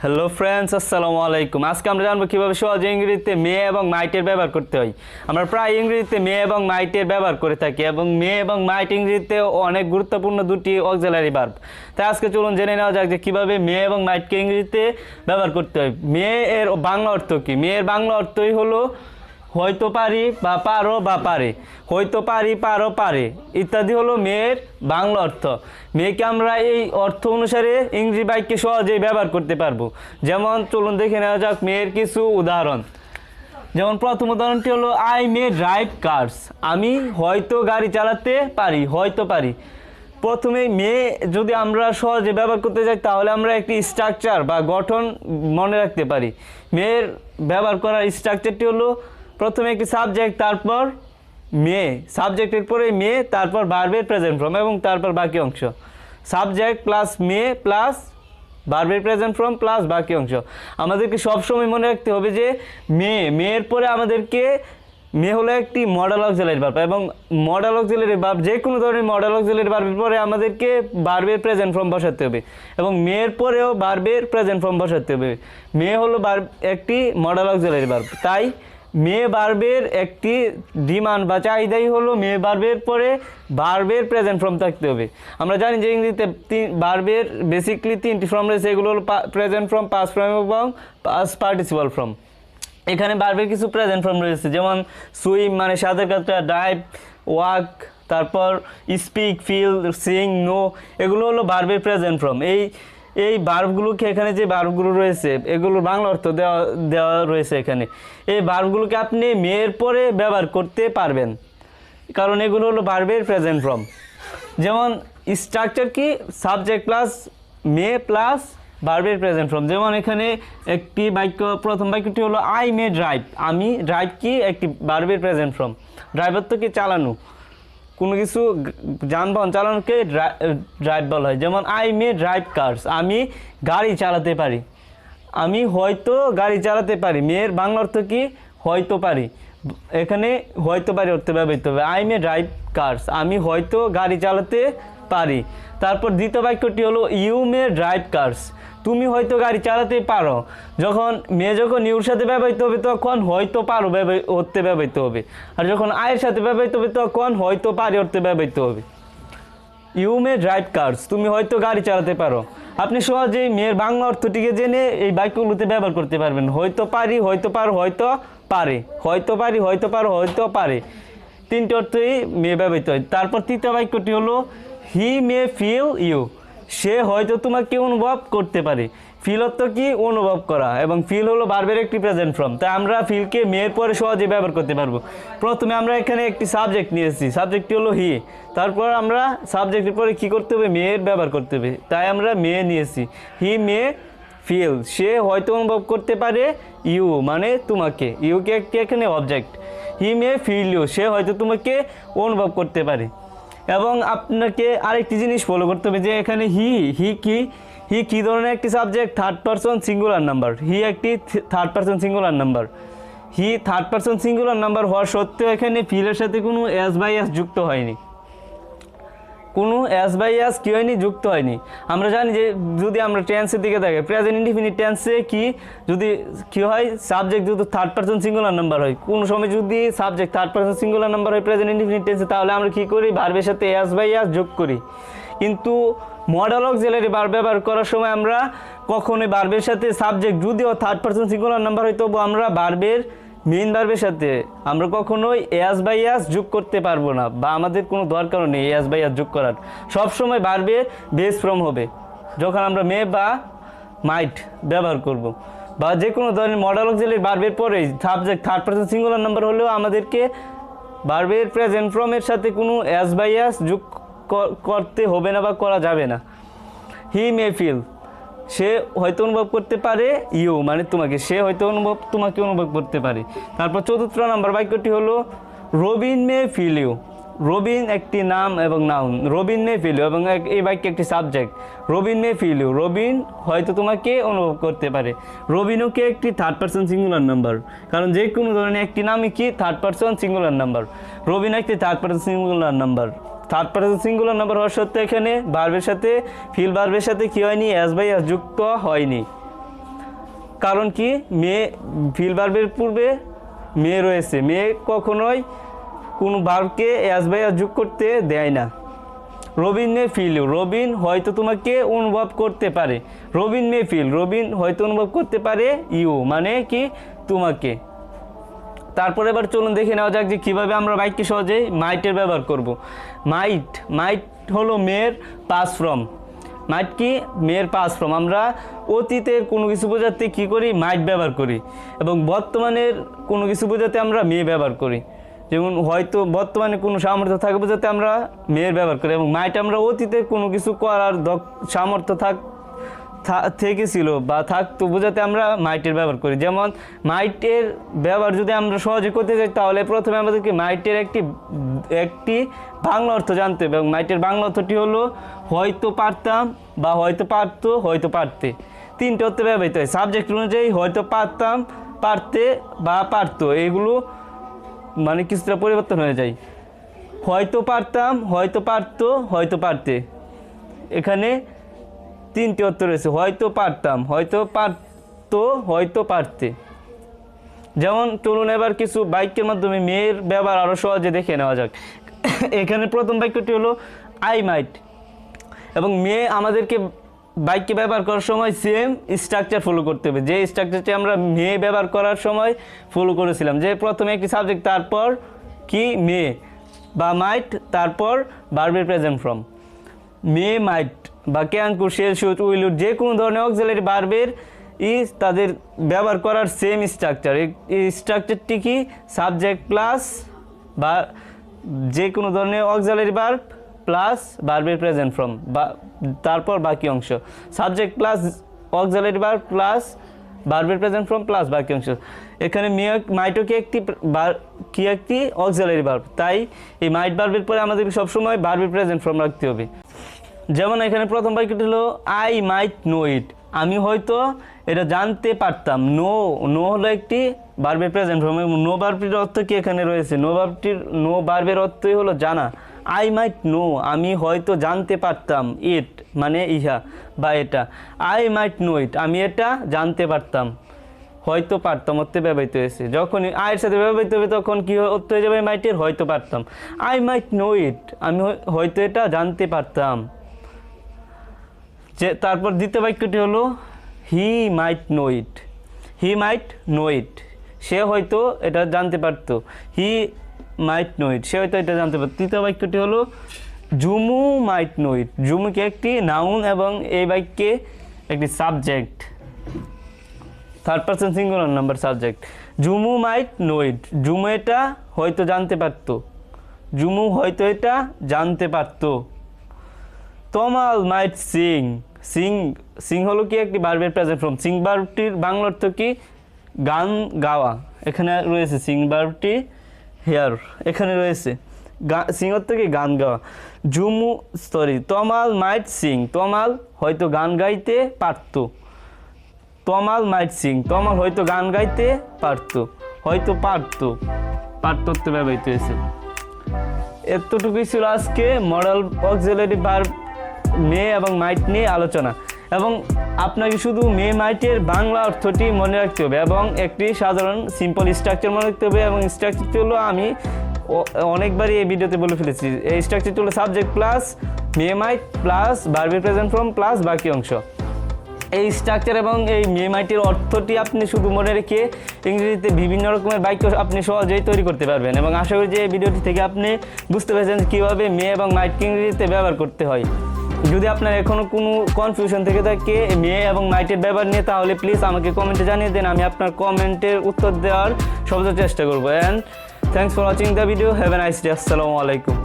Hello friends, আসসালামু আলাইকুম। আজকে আমরা জানবো কীভাবে সহজে ইংরেজিতে মে এবং মাইটের ব্যবহার করতে হয়। আমরা প্রায় ইংরেজিতে মে এবং মাইটের ব্যবহার করে থাকি এবং মে এবং মাইট ইংরেজিতে অনেক গুরুত্বপূর্ণ দুটি অক্সিলারি ভার্ব। তাই আজকে চলুন জেনে নেওয়া যাক যে কীভাবে মে এবং মাইটকে ইংরেজিতে ব্যবহার করতে হয়। মে এর বাংলা অর্থ কী? মে এর বাংলা অর্থই হলো হয়তো পারি বা পারো বা পারে, হয়তো পারি পারো পারে ইত্যাদি হলো মেয়ের বাংলা অর্থ। মেয়েকে আমরা এই অর্থ অনুসারে ইংরেজি বাক্যে সহজেই ব্যবহার করতে পারবো। যেমন চলুন দেখে নেওয়া যাক মেয়ের কিছু উদাহরণ। যেমন প্রথম উদাহরণটি হলো আই মে ড্রাইভ কার্স, আমি হয়তো গাড়ি চালাতে পারি, হয়তো পারি। প্রথমে মে যদি আমরা সহজে ব্যবহার করতে চাই তাহলে আমরা একটি স্ট্রাকচার বা গঠন মনে রাখতে পারি। মেয়ের ব্যবহার করার স্ট্রাকচারটি হলো প্রথমে একটি সাবজেক্ট, তারপর মে, সাবজেক্টের পরে মে, তারপর ভার্বের প্রেজেন্ট ফর্ম এবং তারপর বাকি অংশ। সাবজেক্ট প্লাস মে প্লাস ভার্বের প্রেজেন্ট ফর্ম প্লাস বাকি অংশ। আমাদেরকে সবসময় মনে রাখতে হবে যে মেয়ের পরে আমাদেরকে মে হলো একটি মডাল অক্সিলারি ভার্ব এবং মডাল অক্সিলারি ভার্ব যে কোনো ধরনের মডাল অক্সিলারি ভার্বের পরে আমাদেরকে ভার্বের প্রেজেন্ট ফর্ম বসাতে হবে এবং মেয়ের পরেও ভার্বের প্রেজেন্ট ফর্ম বসাতে হবে। মে হলো একটি মডাল অক্সিলারি ভার্ব, তাই মে ভার্বের একটি ডিমান্ড বা চাহিদাই হলো মে ভার্বের পরে ভার্বের প্রেজেন্ট ফর্ম থাকতে হবে। আমরা জানি যে ইংরেজিতে ভার্বের বেসিকলি তিনটি ফর্ম রয়েছে, এগুলো হলো প্রেজেন্ট ফর্ম, পাস্ট ফর্ম এবং পাস্ট পার্টিসিপাল ফর্ম। এখানে ভার্বের কিছু প্রেজেন্ট ফর্ম রয়েছে, যেমন সুইম মানে সাঁতার কাটা, ড্রাইভ, ওয়াক, তারপর স্পিক, ফিল, সিং, নো, এগুলো হলো ভার্বের প্রেজেন্ট ফর্ম। এই ভার্বগুলোকে এখানে যে ভার্বগুলো রয়েছে এগুলোর বাংলা অর্থ দেওয়া রয়েছে এখানে। এই ভার্বগুলোকে আপনি মেয়ের পরে ব্যবহার করতে পারবেন কারণ এগুলো হলো ভার্বের প্রেজেন্ট ফর্ম। যেমন স্ট্রাকচার কি, সাবজেক্ট প্লাস মে প্লাস ভার্বের প্রেজেন্ট ফর্ম। যেমন এখানে একটি বাক্য, প্রথম বাক্যটি হলো আই মে ড্রাইভ, আমি, ড্রাইভ কি একটি ভার্বের প্রেজেন্ট ফর্ম। ড্রাইভার তো কি চালানো, কোনো কিছু যানবাহন চালানোকে ড্রাইভ বলা হয়। যেমন আই মে ড্রাইভ কার্স, আমি গাড়ি চালাতে পারি, আমি হয়তো গাড়ি চালাতে পারি। মেয়ের বাংলা অর্থ কি, হয়তো পারি। এখানে হয়তো পারি অর্থে ব্যবহৃত হবে আই মে ড্রাইভ কার্স, আমি হয়তো গাড়ি চালাতে পারি। তারপর দ্বিতীয় বাক্যটি হলো ইউ মে ড্রাইভ কার্স, তুমি হয়তো গাড়ি চালাতে পারো। যখন ইউর সাথে ব্যবহৃত হবে তখন হয়তো পারো অর্থে ব্যবহৃত হবে, আর যখন আয়ের সাথে ব্যবহৃত হবে তখন হয়তো পারি অর্থে ব্যবহৃত হবে। ইউ মে ড্রাইভ কার্স, তুমি হয়তো গাড়ি চালাতে পারো। আপনি সহজেই মেয়ের বাংলা অর্থটিকে জেনে এই বাক্যগুলোতে ব্যবহার করতে পারবেন। হয়তো পারি, হয়তো পারো, হয়তো পারে, হয়তো পারি, হয়তো পারো, হয়তো পারে, তিনটি অর্থই মেয়ে ব্যবহৃত হয়। তারপর তৃতীয় বাক্যটি হলো হি মে ফিল ইউ, সে হয়তো তোমাকে অনুভব করতে পারে। ফিল অর্থ কি, অনুভব করা, এবং ফিল হলো ভার্বের একটি প্রেজেন্ট ফর্ম, তাই আমরা ফিলকে মেয়ের পরে সহজে ব্যবহার করতে পারবো। প্রথমে আমরা এখানে একটি সাবজেক্ট নিয়েছি, সাবজেক্টটি হলো হি, তারপর আমরা সাবজেক্টের পরে কী করতে হবে, মেয়ের ব্যবহার করতে হবে, তাই আমরা মেয়ে নিয়েছি। হি মে ফিল, সে হয়তো অনুভব করতে পারে, ইউ মানে তোমাকে, ইউকে একটি এখানে object. He may feel you, সে হয়তো তোমাকে অনুভব করতে পারে। এবং আপনাকে আরেকটি জিনিস ফলো করতে হবে যে এখানে হি কী ধরনের একটি subject, third person singular number. He একটি third person singular number. He third person singular number হওয়ার সত্ত্বেও এখানে ফিলের সাথে কোনো এস বাই এস যুক্ত হয়নি, কোনো এস বাই এস কী হয়নি, যুক্ত হয়নি। আমরা জানি যে যদি আমরা টেন্সের দিকে দেখি, প্রেজেন্ট ইনডিফিনিট টেন্সে যদি কী হয়, সাবজেক্ট যদি থার্ড পারসন সিঙ্গুলার নাম্বার হয়, কোনো সময় যদি subject third person singular number হয় প্রেজেন্ট ইনডিফিনিট টেন্সে, তাহলে আমরা কী করি, ভার্বের সাথে এস বাই এস যোগ করি। কিন্তু মডাল অক্সিলারি ভার্ব ব্যবহার করার সময় আমরা কখনোই ভার্বের সাথে সাবজেক্ট যদিও থার্ড পারসন সিঙ্গুলার নাম্বার হয় তবু আমরা ভার্বের মেইন ভার্বের সাথে আমরা কখনোই এস বাই এস যোগ করতে পারবো না, বা আমাদের কোনো দরকারও নেই এস বাই এস যোগ করার। সবসময় ভার্বের বেস ফর্ম হবে যখন আমরা মে বা মাইট ব্যবহার করব, বা যে কোনো ধরনের মডাল অক্সিলারি ভার্বের পরে subject third person singular number হলেও আমাদেরকে ভার্বের প্রেজেন্ট ফর্মের সাথে কোনো এস বাই এস যোগ করতে হবে না বা করা যাবে না। হি মে ফিল, সে হয়তো অনুভব করতে পারে, ইউ মানে তোমাকে, সে হয়তো তোমাকে অনুভব করতে পারে। তারপর চতুর্থ নাম্বার বাক্যটি হলো Robin may feel you, Robin একটি নাম এবং noun, Robin may feel you, এবং এই বাক্যে একটি subject, Robin may feel you, Robin হয়তো তোমাকে অনুভব করতে পারে। রবিনকে একটি থার্ড পারসন সিঙ্গুলার নাম্বার, কারণ যে কোনো ধরনের একটি নামই কি third person singular number. Robin একটি third person singular number, third person singular number হওয়ার সত্ত্বেও এখানে ভার্বের সাথে ফিল ভার্বের সাথে কী হয়নি, এস বাই এস যুক্ত হয়নি। কারণ কি মে ফিল ভার্বের পূর্বে মে রয়েছে। মে কখনোই কোনো ভার্বকে অ্যাজ বাই অ্যাজ যোগ করতে দেয় না। Robin may feel you, Robin হয়তো তোমাকে অনুভব করতে পারে। রবিন মে ফিল, রবিন হয়তো অনুভব করতে পারে ইউ মানে কি তোমাকে। তারপরে এবার চলুন দেখে নেওয়া যাক যে কীভাবে আমরা বাক্যে সহজেই মাইটের ব্যবহার করব। মাইট, মাইট হলো মেয়ের পাস ফ্রম। মাইট কি মেয়ের পাস ফ্রম। আমরা অতীতের কোনো কিছু বোঝাতে কী করি মাইট ব্যবহার করি, এবং বর্তমানের কোনো কিছু বোঝাতে আমরা মে ব্যবহার করি। যেমন হয়তো বর্তমানে কোনো সামর্থ্য থাকে বোঝাতে আমরা মেয়ের ব্যবহার করি, এবং মাইট আমরা অতীতের কোনো কিছু করার সামর্থ্য থেকেছিল বা থাকতো বোঝাতে আমরা মাইটের ব্যবহার করি। যেমন মাইটের ব্যবহার যদি আমরা সহজে করতে চাই তাহলে প্রথমে আমাদেরকে মাইটের একটি বাংলা অর্থ জানতে হবে, এবং মাইটের বাংলা অর্থটি হলো হয়তো পারতাম বা হয়তো পারতো, হয়তো পারতে। তিনটে অর্থে ব্যবহৃত হয় সাবজেক্ট অনুযায়ী। হয়তো পারতাম, পারতে বা পারতো, এগুলো মানে কিছুটা পরিবর্তন হয়ে যায়। হয়তো পারতাম, হয়তো পারতো, হয়তো পারতে, এখানে তিনটি অর্থ রয়েছে। হয়তো পারতাম, হয়তো পারতো, হয়তো পারতে। যেমন চলুন এবার কিছু বাক্যের মাধ্যমে মেয়ের ব্যবহার আরও সহজে দেখে নেওয়া যাক। এখানে প্রথম বাক্যটি হলো আই মাইট, এবং মেয়ে আমাদেরকে বাক্যে ব্যবহার করার সময় সেম স্ট্রাকচার ফলো করতে হবে, যে স্ট্রাকচারটি আমরা মেয়ে ব্যবহার করার সময় ফলো করেছিলাম, যে প্রথমে একটি সাবজেক্ট, তারপর কি মেয়ে বা মাইট, তারপর ভার্বের প্রেজেন্ট ফর্ম। মে মাইট বা can could shall should will would, যে কোনো ধরনের অক্সিলারি ভার্বের তাদের ব্যবহার করার সেম স্ট্রাকচার। এই স্ট্রাকচারটি কি সাবজেক্ট প্লাস বা যে কোনো ধরনের অক্সিলারি ভার্ব প্লাস ভার্বের প্রেজেন্ট ফর্ম, বা তারপর বাকি অংশ। Subject plus auxiliary verb plus ভার্বের প্রেজেন্ট ফর্ম প্লাস বাকি অংশ। এখানে মাইটও কি একটি অক্সিলারি ভার্ব, তাই এই মাইট ভার্বের পরে আমাদের সবসময় ভার্বের প্রেজেন্ট ফর্ম রাখতে হবে। যেমন এখানে প্রথম বাক্যটি হলো আই মাইট নো ইট, আমি হয়তো এটা জানতে পারতাম। নো হলো একটি ভার্বের প্রেজেন্ট ফর্ম, এবং নো ভার্বটির অর্থ কি এখানে রয়েছে, নো ভার্বের অর্থই হলো জানা। আই মাইট নো, আমি হয়তো জানতে পারতাম। ইট মানে ইহা বা এটা। আই মাইট নো ইট, আমি এটা জানতে পারতাম। হয়তো পারতাম অর্থে ব্যবহৃত হয়েছে। যখন আয়ের সাথে ব্যবহৃত হবে তখন কি অর্থ হয়ে যাবে মাইটের, হয়তো পারতাম। আই মাইট নো ইট, আমি হয়তো এটা জানতে পারতাম। যে তারপর দ্বিতীয় বাক্যটি হলো হি মাইট নো ইট, হি মাইট নো ইট, সে হয়তো এটা জানতে পারতো। হি মাইট নো ইট, সে হয়তো এটা জানতে পারতো। তৃতীয় বাক্যটি হলো জুমু মাইট নো ইট, জুমুকে একটি নাউন এবং এই বাক্যে একটি subject, third person singular number subject. Jumu might know it, Jumu এটা হয়তো জানতে পারতো, জুমু হয়তো এটা জানতে পারতো। তমাল মাইট সিং, সিং হলো কি একটি ভার্বের প্রেজেন্ট ফর্ম। সিং ভার্বটির বাংলা অর্থ কি গান গাওয়া, এখানে রয়েছে সিং ভার্বটি হেয়ার, এখানে রয়েছে সিং অর্থ কি গান গাওয়া। তমাল মাইট সিং, তমাল হয়তো গান গাইতে পারতো। তমাল মাইট সিং, তমাল হয়তো গান গাইতে পারতো, হয়তো পারতো ব্যবহৃত হয়েছে। এতটুকুই ছিল আজকে মডাল অক্সিলারি ভার্ব মে এবং মাইট নিয়ে আলোচনা, এবং আপনাকে শুধু মে মাইটের বাংলা অর্থটি মনে রাখতে হবে এবং একটি সাধারণ সিম্পল স্ট্রাকচার মনে রাখতে হবে। এবং স্ট্রাকচারটি হলো আমি অনেকবারই এই ভিডিওতে বলে ফেলেছি, এই স্ট্রাকচারটি হলো সাবজেক্ট প্লাস মে মাইট প্লাস ভার্বের প্রেজেন্ট ফর্ম প্লাস বাকি অংশ। এই স্ট্রাকচার এবং এই মে মাইটের অর্থটি আপনি শুধু মনে রেখে ইংরেজিতে বিভিন্ন রকমের বাক্য আপনি সহজেই তৈরি করতে পারবেন, এবং আশা করি যে এই ভিডিওটি থেকে আপনি বুঝতে পেরেছেন কীভাবে মে এবং মাইটকে ইংরেজিতে ব্যবহার করতে হয়। যদি আপনার এখনও কোনো কনফিউশন থেকে থাকে মে এবং মাইটের ব্যবহার নিয়ে, তাহলে প্লিজ আমাকে কমেন্টে জানিয়ে দেন, আমি আপনার কমেন্টের উত্তর দেওয়ার সর্বোচ্চ চেষ্টা করবো। And thanks for watching the video, have a nice day, আসসালামু আলাইকুম।